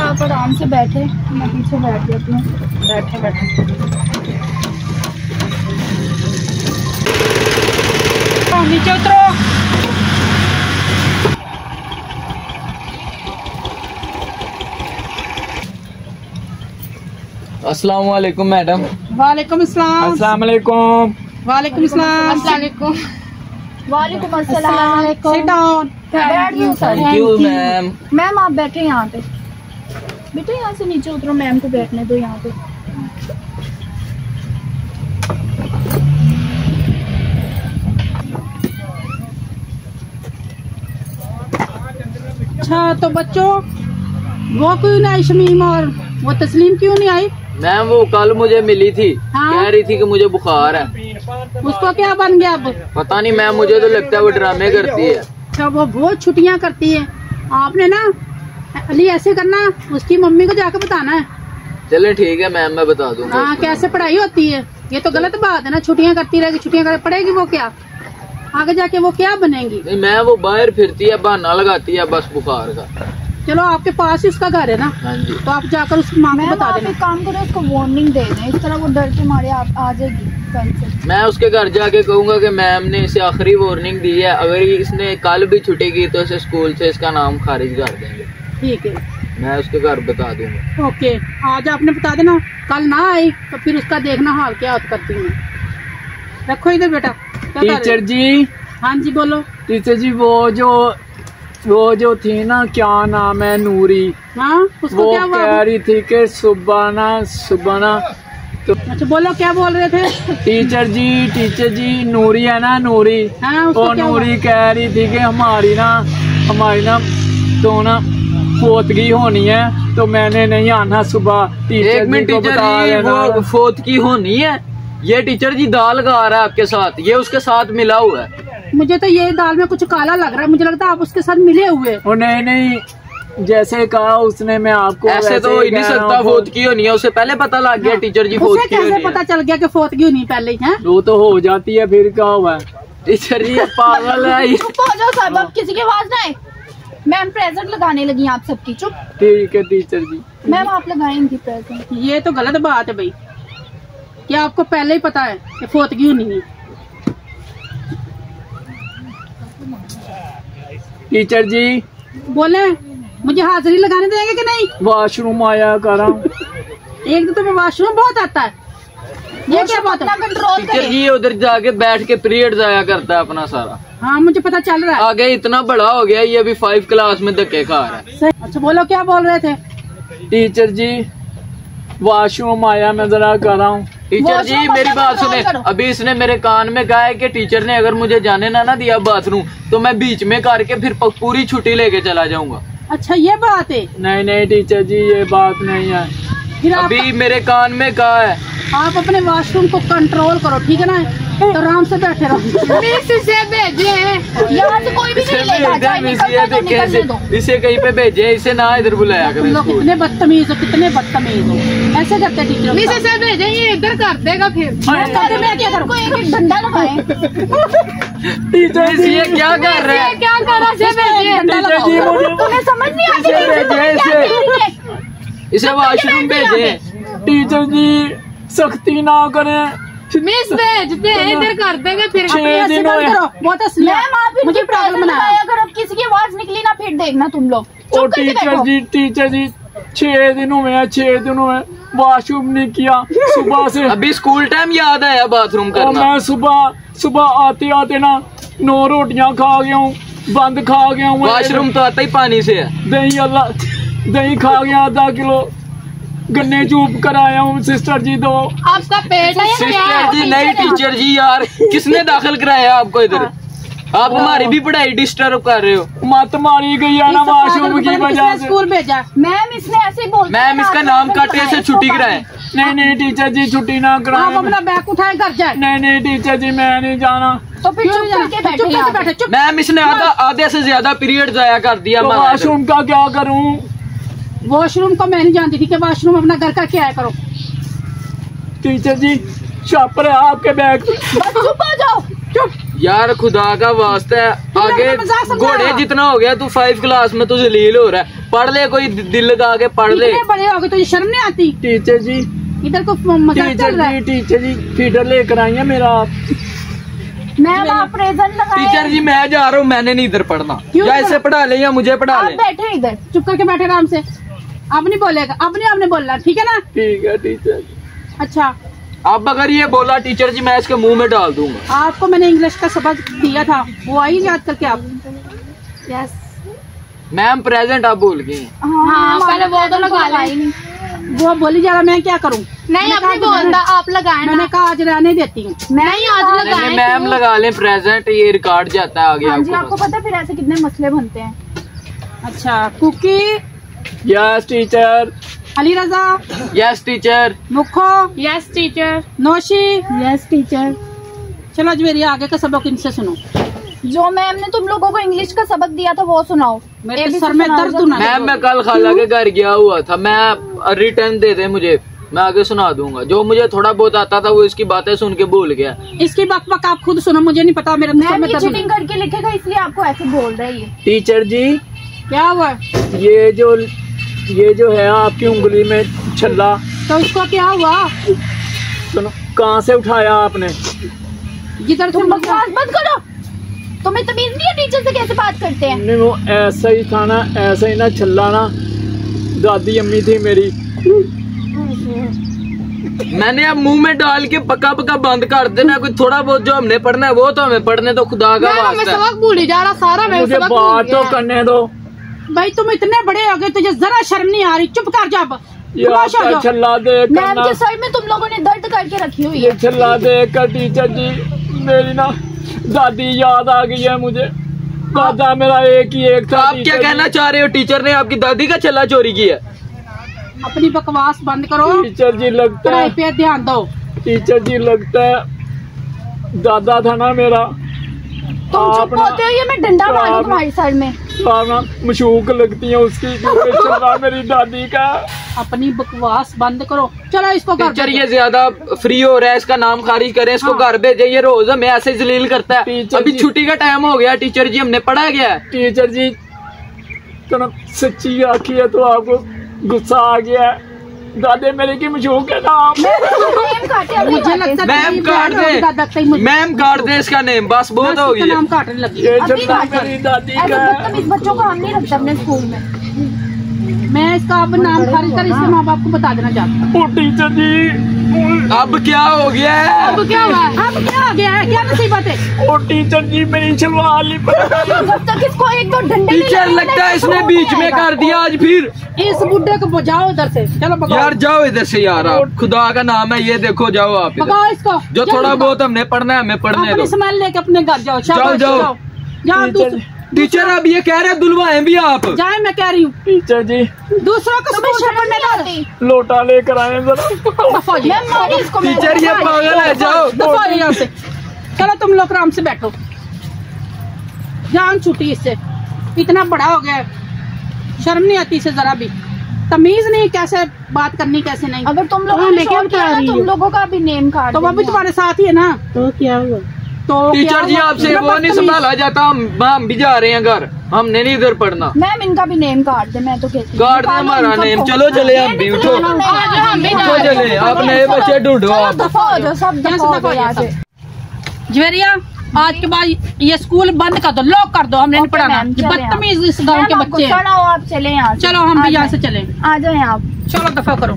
आप आराम से बैठे, मैं पीछे बैठ जाती हूँ। बैठे बैठे नीचे उतरो। अस्सलाम वालेकुम मैडम। वालेकुम अस्सलाम। अस्सलाम वालेकुम। वालेकुम अस्सलाम। अस्सलाम वालेकुम अस्सलाम। Sit down. Thank you ma'am. Ma'am आप बैठे यहाँ पे, बेटे यहाँ से नीचे उतरो, मैम को बैठने दो यहाँ पे। अच्छा तो बच्चों, वो क्यों नहीं आई शमीम और वो तस्लीम क्यों नहीं आई? मैम वो कल मुझे मिली थी। हाँ? कह रही थी कि मुझे बुखार है। उसको क्या बन गया अब? पता नहीं मैम, मुझे तो लगता है वो ड्रामे करती है। अच्छा वो बहुत छुट्टियाँ करती है। आपने ना अली ऐसे करना, उसकी मम्मी को जाकर बताना है। चले ठीक है मैम, मैं बता दूंगा। हाँ कैसे पढ़ाई होती है, ये तो गलत बात है ना। छुट्टियाँ करती रहेगी, छुट्टियाँ कर पढ़ेगी वो क्या, आगे जाके वो क्या बनेगी? नहीं मैम, वो बाहर फिरती है, बहाना लगाती है बस बुखार का। चलो आपके पास ही उसका घर है ना, हाँ जी। तो आप जाकर उसकी माँ को बता देना। एक काम करो, उसको वार्निंग दे दें, इस तरह वो डर के मारे आ जाएगी कल से। मैं उसके घर जाके कहूंगा कि मैम ने इसे आखिरी वार्निंग दी है, अगर इसने कल भी छुट्टी की तो इसे स्कूल से इसका नाम खारिज कर देंगे। ठीक है, मैं उसके घर बता दूंगा। ओके आज आपने बता देना, कल ना आई तो फिर उसका देखना हाल क्या करती हूँ। रखो इधर बेटा। क्या कर रहे हो? टीचर जी। हाँ जी बोलो। टीचर जी वो जो थी ना, क्या नाम है, नूरी। हाँ उसको वो क्या हुआ? कह रही थी कि सुबाना तो अच्छा बोलो क्या बोल रहे थे? टीचर जी नूरी है ना, नूरी। हाँ उसको वो क्या हुआ? नूरी कह रही थी कि हमारी ना तो ना फोतगी होनी है, तो मैंने नहीं आना सुबह। एक मिनट टीचर जी, वो फोत की होनी है? ये टीचर जी दाल गा रहा है आपके साथ, ये उसके साथ मिला हुआ है। मुझे तो ये दाल में कुछ काला लग रहा है, मुझे लगता है आप उसके साथ मिले हुए। नहीं जैसे कहा उसने, मैं आपको ऐसे तो हो ही नहीं सकता, फोत की होनी है, उसे पहले पता लग गया। हाँ। टीचर जी फोत उसे की कैसे होनी पता है? चल गया कि फोतगी होनी पहले ही है? वो तो हो जाती है, फिर क्या हुआ? टीचर जी पागल है। चुप हो जाओ सब, अब किसी की आवाज ना आए। मैम प्रेजेंट लगाने लगी आप सबकी, चुप। ठीक है टीचर जी। मैम आप लगाएं इनकी प्रेजेंट। ये तो गलत बात है भाई, क्या आपको पहले ही पता है कि फोतगी होनी है? टीचर जी बोले मुझे हाजिरी लगाने देंगे कि नहीं? वॉशरूम आया करा। एक तो तुम्हें वॉशरूम बहुत आता है, ये क्या बात है? कंट्रोल टीचर करें। जी उधर जाके बैठ के पीरियड जाया करता है अपना सारा। हाँ मुझे पता चल रहा है। आगे इतना बड़ा हो गया, ये अभी 5 क्लास में धक्के खा रहा है। सही। अच्छा बोलो क्या बोल रहे थे? टीचर जी वॉशरूम आया, मैं जरा कर रहा हूँ। टीचर जी मेरी बात सुने, अभी इसने मेरे कान में कहा है कि टीचर ने अगर मुझे जाने ना दिया बाथरूम तो मैं बीच में करके फिर पूरी छुट्टी लेके चला जाऊंगा। अच्छा ये बात है? नहीं टीचर जी ये बात नहीं है। फिर अभी मेरे कान में कहा है। आप अपने वॉशरूम को कंट्रोल करो, ठीक है ना? तो आराम से बैठे रहो। मिस से भेजे हैं, यहाँ से कोई भी नहीं लेगा, चाहे निकलने दो। इसे कहीं पे भेजे, इसे ना इधर बुलाया तुम लोग करें। कितने बदतमीज हो, कितने बदतमीज हो, ऐसे करते टीचर। मिस से भेजे, ये इधर कर देगा फिर। मैं क्या करूँ? एक डंडा लगाए। टीचर जी ये क्या कर रहे हैं? क्या करा से भेजे? टीचर जी मुझे तुम्हें समझ नहीं आती? इसे भेजे, इसे वॉशरूम भेजे। टीचर जी सख्ती ना करें। मिस भेजते हैं, इधर कर देंगे फिर। 6 दिन हुए। बहुत असली है। मैम आप मुझे प्रॉब्लम बना है। अगर अब किसी की आवाज निकली ना फिर देखना तुम लोग। ओ चुप करके बैठो। टीचर जी 6 दिन हुए हैं, 6 दिन हुए वॉशरूम नहीं किया सुबह से। अभी स्कूल टाइम याद आया बाथरूम और करना। मैं सुबह आते ना 9 रोटियां खा गया हूँ, बंद खा गया हूँ। वॉशरूम तो आता ही पानी से है। दही खा गया, आधा किलो गन्ने चूप कर आया हूँ। सिस्टर जी दो। आपका पेट है या क्या? सिस्टर जी नहीं, टीचर जी यार किसने दाखिल कराया आपको इधर? आप हमारी भी पढ़ाई डिस्टर्ब कर रहे हो। मत मारी गई है ना वॉशरूम की वजह से। स्कूल भेजा मैम इसने ऐसे ही बोल। मैम इसका नाम काटे से छुट्टी कराए। नहीं टीचर जी छुट्टी ना आप कराए। अपना बैग उठाए घर जाए। नहीं टीचर जी मैं नहीं जाना। तो फिर चुप करके चुप बैठे। बैठे चुप। मैम इसने आधे से ज्यादा पीरियड जाया कर दिया। तो वॉशरूम का क्या करूँ? वॉशरूम को मैं नहीं जानती थी कि वॉशरूम अपना घर का क्या है। करो टीचर जी शॉपर है आपके बैग। चुप हो जाओ। चुप। यार खुदा का वास्ता है, आगे मजाक समझा। घोड़े जितना हो गया तू 5 क्लास में तो जलील हो रहा है। पढ़ ले, कोई दिल लगा के पढ़ ले। इतने बड़े हो गए तुझे शर्म नहीं आती? टीचर जी, इधर को मजाक चल रहा है। टीचर जी फीडर लेकर आई है मेरा आप। मैम आप प्रेजेंट लगाए। टीचर जी मैं जा रहा हूँ, मैंने नहीं इधर पढ़ना। क्यों या इसे पढ़ा ले या मुझे पढ़ा आप ले। बैठे इधर। चुप करके बैठे आराम से। अब नहीं बोलेगा, अब नहीं आपने बोलना, ठीक है ना? ठीक है टीचर। अच्छा अब अगर ये बोला टीचर जी मैं इसके मुंह में डाल दूंगा। आपको मैंने इंग्लिश का सबक दिया था, वो आई याद करके आप? यस। मैम प्रेजेंट आप भूल गई। हाँ पहले वो तो लगा ली। वो बोली जा रहा, मैं क्या करूँ? नहीं आपने बोलता आप लगाए मैंने कहा आज रहने देती हूँ। नहीं आज लगाए। मैम लगा ले प्रेजेंट, ये रिकॉर्ड जाता है आगे। हाँ जी आपको पता है फिर ऐसे कितने मसले बनते हैं। अच्छा Kuki, yes teacher. Ali Raza, yes teacher. Mukho, yes teacher. Naushi, yes teacher. चलो जवेरिया आगे का सबक इनसे सुनो। जो मैम ने तुम लोगों को इंग्लिश का सबक दिया था वो सुनाओ। मेरे ABC सर में सुनाओ दर्द जरा। होना मैम मैं कल खाला के घर गया हुआ था, मैं रिटर्न दे दे मुझे, मैं आगे सुना दूंगा। जो मुझे थोड़ा बहुत आता था वो इसकी बातें सुन के भूल गया। इसकी बक आप खुद सुनो, मुझे नहीं पता। मेरे सर मैम में ये दर्द चीटिंग करके लिखेगा इसलिए आपको ऐसे बोल रही है। टीचर जी क्या हुआ? ये जो है आपकी उंगली में छल्ला, तो उसको क्या हुआ? सुनो कहाँ से उठाया आपने? जिधर तुम तुम बकवास बंद करो। तुम्हें तमीज नहीं है टीचर से कैसे बात करते हैं? नहीं वो ऐसा ही था ना, ऐसा ही ना छल्ला ना, दादी अम्मी थी मेरी। मैंने अब मुंह में डाल के पक्का पक्का बंद कर देना। कोई थोड़ा बहुत जो हमने पढ़ना है वो तो हमें पढ़ने तो खुदा का वास्ता है। सबक भूल जा रहा सारा। मुझे बात तो करने दो। भाई तुम इतने बड़े हो गए, तुझे जरा शर्म नहीं आ रही? चुप कर जा अब। ये खुश हो आपका जाओ। छल्ला देख कर मैम ना, के सर में तुम लोगों ने दर्द करके रखी हुई ये है। छल्ला देख कर टीचर जी मेरी ना दादी याद आ गई है मुझे। दादा मेरा एक ही एक था। आप क्या टीचर कहना जी। चाह रहे हो? टीचर ने आपकी दादी का छल्ला चोरी किया? अपनी बकवास बंद करो, टीचर जी लगता पढ़ाई है, पे ध्यान दो। टीचर जी लगता है दादा था ना मेरा। तुम आप चुप ना- होते हो ये मैं डंडा मारूं आप- तुम्हारे सर में। आप ना मशूक लगती है उसकी, क्योंकि छल्ला मेरी दादी का। अपनी बकवास बंद करो। चलो इसको घर टीचर भेजो। ये ज्यादा फ्री हो रहा है, इसका नाम खारिज करें, इसको हाँ। घर भेजे। ये रोज हमें ऐसे जलील करता है। टीचर अभी जी- छुट्टी का टाइम हो गया टीचर जी, हमने पढ़ा गया है। टीचर जी तो ना सच्ची आखी है तो आपको गुस्सा आ गया है। दादे मेरे की मशहूक है नाम। नेम काटे अभी मुझे लगता है मैम तेरी काट बहन होगी दादा से ही दे, मुझे- मैम काट दे इसका नेम, बस बहुत बस हो इसका गई है। नाम काटने लगी। ये अभी छल्ला काटे। मेरी दादी ऐसे का है। बदतमीज बच्चों को हम नहीं रखते अपने स्कूल में। मैं इसका अब नाम खारिज कर इसके माँ बाप को बता देना चाहता हूँ। ओ टीचर जी अब क्या हो गया है? अब क्या हुआ? अब क्या हो गया है? क्या मुसीबत है? ओ टीचर जी मेरी छलवा ली पड़ गई। जब तक इसको एक दो डंडे नहीं टीचर लगेंगे लगता है ना, इसने इसको बीच में आएगा। कर दिया आज फिर। इस बुड्ढे को बजाओ इधर से। चलो भगाओ। यार जाओ इधर से यार, आप खुदा का नाम है ये देखो, जाओ आप इधर। भगाओ इसको। जो जल्दी थोड़ा भगाओ। बहुत हमने पढ़ना है हमें पढ़ने अपनी दो। सामान लेके अपने घर जाओ। शाबाश, जाओ। जाओ टीचर टीचर अब ये कह रहे हैं दुलवाएं भी आप। जाए, मैं कह रही हूँ। टीचर जी दूसरों को तुम्हें स्कूल से शर्म पढ़ने नहीं दो। आती? लोटा लेकर आए जरा। दफा हो मैं मारी इसको। मैं टीचर ये पागल है, जाओ। दफा हो यहाँ से। चलो तुम लोग आराम से बैठो। जान छुट्टी इससे, इतना बड़ा हो गया है, शर्म नहीं आती इसे जरा भी, तमीज नहीं कैसे बात करनी कैसे नहीं। अगर तुम लोगों ने शोर किया ना तुम लोगों का भी नेम काट तो वो भी देंगे। तुम्हारे साथ ही है ना। तो क्या हुआ? तो टीचर क्या जी हुआ? आपसे इतना वो नहीं बदतमीज। संभाला जाता, हम भी जा रहे हैं घर, हमने नहीं इधर पढ़ना। मैम इनका भी नेम काट दे। मैं तो कहती हूँ गार्ड ने हमारा नेम। चलो चले हम भी, उठो उठो चले, आप नए बच्चे ढूंढो आप। दफा हो जाओ सब यहाँ दफा से हो दफा जाओ यहाँ हो से। जाओ। जवेरिया आज के बाद ये स्कूल बंद कर दो, लॉक कर दो, हमने नहीं ओके पढ़ाना। मैम, ये चलें आप। बदतमीज इस गांव के मैम, आप बच्चे गुस्सा हैं। ना हो, आप चले यहाँ से। चलो हम आ भी यहाँ जाएं। से चले। आ जाए आप। चलो दफा करो।